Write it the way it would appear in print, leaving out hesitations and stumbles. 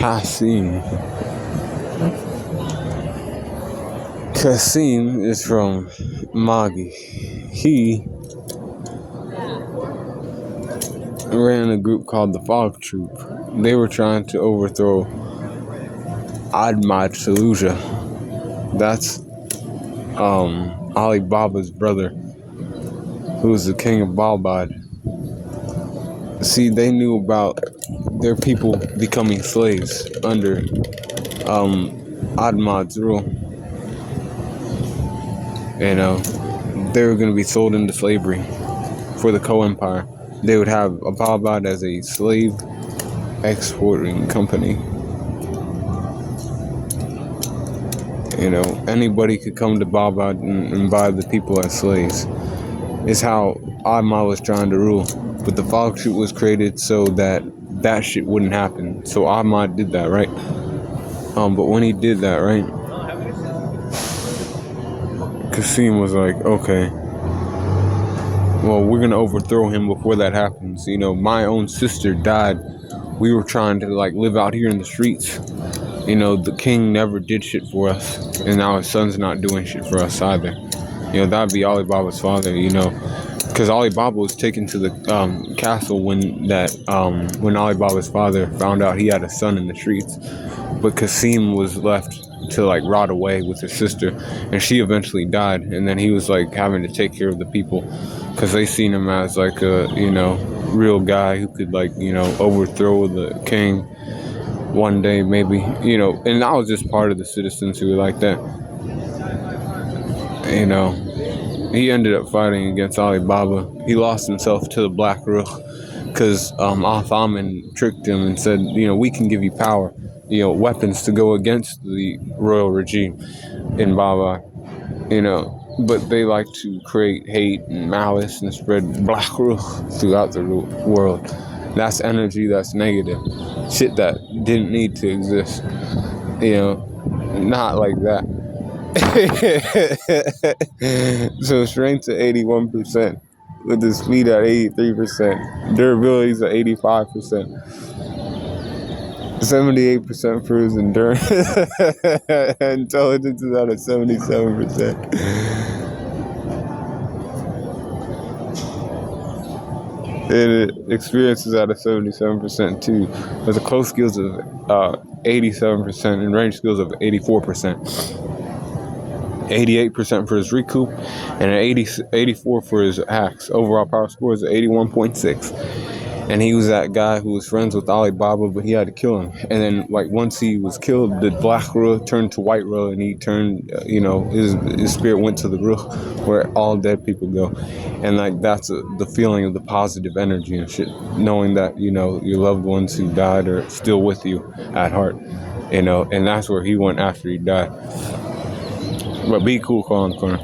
Kassim. Kassim is from Magi. He ran a group called the Fog Troop. They were trying to overthrow Ahmad Saluja. That's Ali Baba's brother, who was the king of Balbad. See, they knew about their people becoming slaves under Ahmad's rule. You know, they were going to be sold into slavery for the co-empire. They would have Balbad as a slave exporting company. You know, anybody could come to Balbad and buy the people as slaves. Is how Ahmad was trying to rule. But the Fog Troop was created so that that shit wouldn't happen. So Ahmad did that, right? But when he did that, right, Kassim was like, okay, well, we're gonna overthrow him before that happens. You know, my own sister died. We were trying to like live out here in the streets. You know, the king never did shit for us, and now his son's not doing shit for us either. You know, that'd be Ali Baba's father. You know, because Ali Baba was taken to the castle when Ali Baba's father found out he had a son in the streets, but Kassim was left to like rot away with his sister, and she eventually died, and then he was like having to take care of the people because they seen him as like a real guy who could like overthrow the king one day maybe, and I was just part of the citizens who were like that. He ended up fighting against Ali Baba. He lost himself to the Black Ruh because Othaman tricked him and said, we can give you power, weapons to go against the royal regime in Baba, but they like to create hate and malice and spread Black Ruh throughout the world. That's energy that's negative. Shit that didn't need to exist. Not like that. So strength to 81%, with the speed at 83%, durability is at 85%, 78% for his endurance, intelligence is at a 77%. And experience is at a 77% too, with the close skills of 87% and range skills of 84%. 88% for his recoup, and an 84 for his hacks. Overall power score is 81.6. And he was that guy who was friends with Ali Baba, but he had to kill him. And then, like, once he was killed, the Black Ruh turned to White Ruh, and he turned, his spirit went to the Ruh, where all dead people go. And, like, that's the feeling of the positive energy and shit, knowing that, your loved ones who died are still with you at heart, and that's where he went after he died. But be cool, call in the corner.